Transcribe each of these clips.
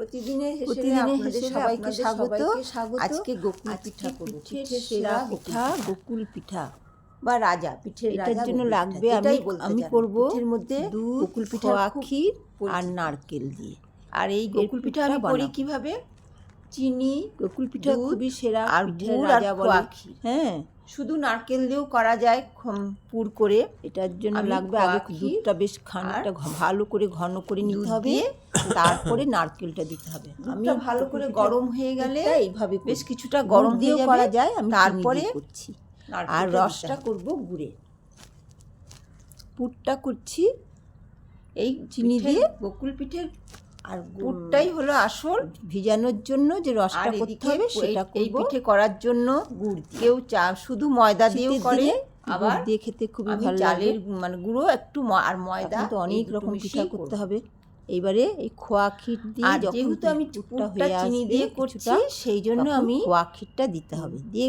প্রতিদিনের হেসেলে সবাইকে স্বাগত। আজকে গোকুল পিঠা করব। পিঠের সেরা পিঠা গোকুল পিঠা বা রাজা পিঠের রাজা। এটার জন্য লাগবে আমি করব এর মধ্যে গোকুল পিঠা ক্ষীর আর নারকেল দিয়ে। আর এই গোকুল পিঠা আমি করি কিভাবে? চিনি, গোকুল পিঠা খুবই সেরা আর গুড় আর খোয়া ক্ষীর। হ্যাঁ, শুধু নারকেল দিয়েও করা যায় পুর করে। এটার জন্য লাগবে আগে দুধটা বেশ খানিকটা ভালো করে ঘন করে নিতে হবে, তারপরে নারকেলটা দিতে হবে। আমি ভালো করে গরম হয়ে গেলে এইভাবে বেশ কিছুটা গরম দিয়েও করা যায়। আমি তারপরে করছি আর রসটা করব গুড়ে। পুরটা করছি এই চিনি দিয়ে গোকুল পিঠের। আর পুরটাই হলো আসল। ভিজানোর জন্য যে রসটা করতে হবে সেটা এই পিঠে করার জন্য গুড়। কেউ শুধু ময়দা দিয়েও করে, আবার দিয়ে খেতে খুবই ভালো লাগে। চালের মানে গুঁড়ো একটু আর ময়দা, তো অনেক রকম পিঠা করতে হবে। এইবারে এই খোয়া ক্ষীর দিয়ে, যেহেতু আমি পুরটা চিনি দিয়ে করছি সেই জন্য আমি খোয়া ক্ষীরটা দিতে হবে। দিয়ে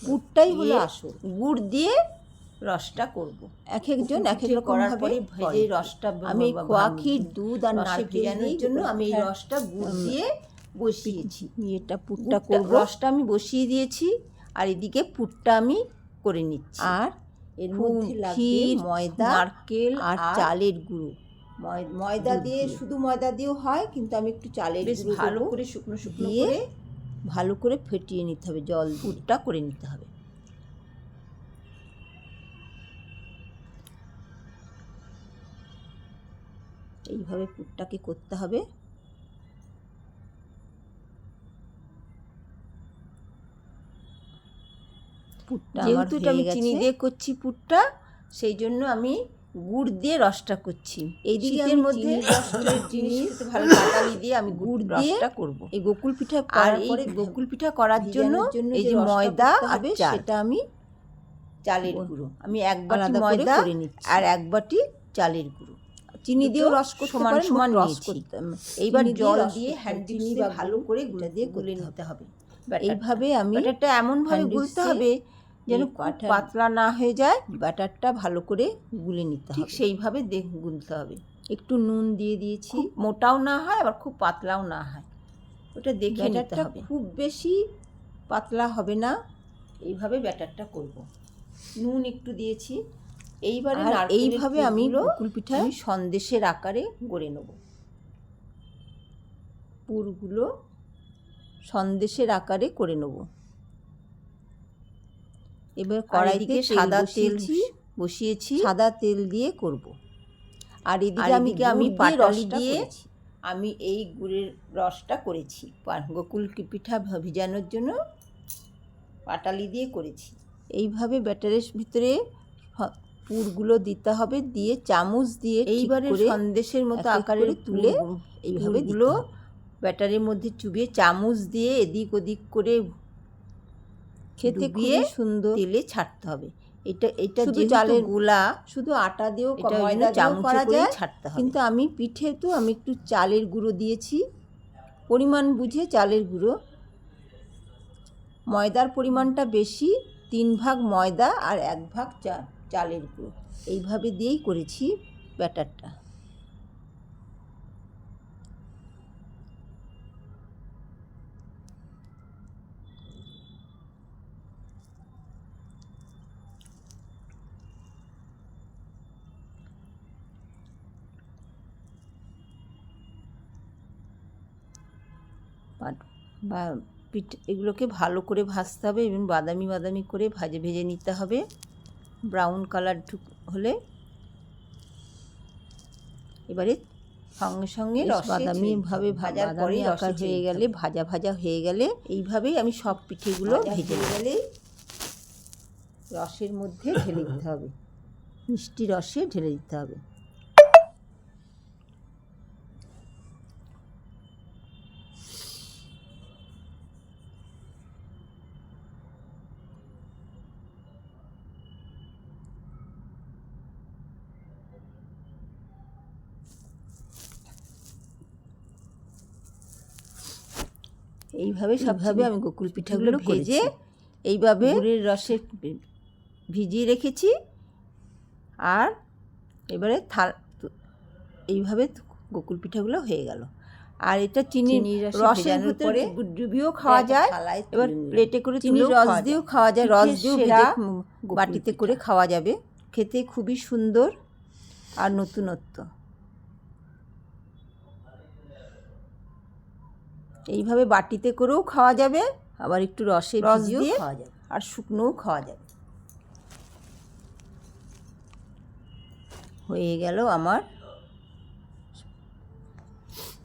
পুরটাই হলো আসল। গুড় দিয়ে রসটা করব। এক একজন এক এক রকম ভাবে ভেজে রসটা। আমি খোয়া ক্ষীর, দুধ আর নারকেল ভেজানোর জন্য আমি এই রসটা গুড় দিয়ে বসিয়েছি। এটা পুরটা করব। রসটা আমি বসিয়ে দিয়েছি আর এদিকে পুরটা আমি করে নিচ্ছি। আর এর মধ্যে লাগবে ময়দা, নারকেল আর চালের গুঁড়ো। ময়দা দিয়ে শুধু ময়দা দিয়েও হয়, কিন্তু আমি একটু চালের গুঁড়ো ভালো করে শুকনো দিয়ে ভালো করে ফেটিয়ে নিতে হবে। জল পুরটা করে নিতে হবে। এইভাবে পুরটাকে করতে হবে। যেহেতু আমি চিনি দিয়ে করছি পুরটা, সেই জন্য আমি গুড় দিয়ে রসটা করছি। এইদিকে শীতের মধ্যে জিনিস ভালো পাটালি দিয়ে আমি গুড় দিয়ে রসটা করব। এই গোকুল পিঠা আর এই গোকুল পিঠা করার জন্য এই যে ময়দা আর সেটা আমি চালের গুঁড়ো, আমি এক বাটি ময়দা আর এক বাটি চালের গুঁড়ো, চিনি দিয়েও রস সমান সমান নিয়েছি। এইবার জল দিয়ে হ্যান্ডবিল দিয়ে ভালো করে গুলে নিতে হবে। এইভাবে আমি ব্যাটারটা এমন ভাবে গুলতে হবে যেন পাতলা না হয়ে যায়। ব্যাটারটা ভালো করে গুলে নিতে হবে। ঠিক সেইভাবে গুলতে হবে। একটু নুন দিয়ে দিয়েছি, মোটাও না হয় আবার খুব পাতলাও না হয়, ওটা দেখে নিতে হবে। খুব বেশি পাতলা হবে না। এইভাবে ব্যাটারটা করব। নুন একটু দিয়েছি। এইবারে এইভাবে আমি গোকুল পিঠা সন্দেশের আকারে গড়ে নেব। পুরগুলো সন্দেশের আকারে করে নেব। এবার কড়াইতে সাদা তেল বসিয়েছি, সাদা তেল দিয়ে করব। আর এদিকে আমি পাটালি দিয়ে আমি এই গুড়ের রসটা করেছি। গোকুল পিঠা ভিজানোর জন্য পাটালি দিয়ে করেছি। এইভাবে ব্যাটারের ভিতরে পুরগুলো দিতে হবে, দিয়ে চামচ দিয়ে এইবারে সন্দেশের মতো আকারে তুলে এইভাবে গুলো ব্যাটারের মধ্যে চুবিয়ে চামচ দিয়ে এদিক ওদিক করে খেতে খুবই সুন্দর তেলে ছাড়তে হবে। এটা শুধু চালের গুলা, শুধু আটা দিয়েও ময়দা দিয়েও করা যায়, ছাড়তে হবে। কিন্তু আমি পিঠে তো আমি একটু চালের গুঁড়ো দিয়েছি, পরিমাণ বুঝে চালের গুঁড়ো। ময়দার পরিমাণটা বেশি, 3 ভাগ ময়দা আর 1 ভাগ চালের গুঁড়ো, এইভাবে দিয়েই করেছি ব্যাটারটা। বা এগুলোকে ভালো করে ভাজতে হবে এবং বাদামি বাদামি করে ভেজে নিতে হবে। ব্রাউন কালার হলে এবারে সঙ্গে সঙ্গে বাদামি ভাবে ভাজার পরে আকার হয়ে গেলে, ভাজা ভাজা হয়ে গেলে, এইভাবেই আমি সব পিঠেগুলো ভেজে গেলে রসের মধ্যে ঢেলে দিতে হবে, মিষ্টি রসে ঢেলে দিতে হবে। এইভাবে সবভাবে আমি গোকুল পিঠাগুলো ভেজে এইভাবে গুড়ের রসে ভিজিয়ে রেখেছি। আর এবারে এইভাবে গোকুল পিঠাগুলো হয়ে গেল। আর এটা চিনির রসের ভিতরে ডুবিয়েও খাওয়া যায়, এবার প্লেটে করে চিনির রস দিয়েও খাওয়া যায়, রস দিয়েও ভেজে বাটিতে করে খাওয়া যাবে। খেতে খুবই সুন্দর আর নতুনত্ব। এইভাবে বাটিতে করেও খাওয়া যাবে, আবার একটু রস দিয়ে খাওয়া যাবে, আর শুকনোও খাওয়া যাবে। হয়ে গেল আমার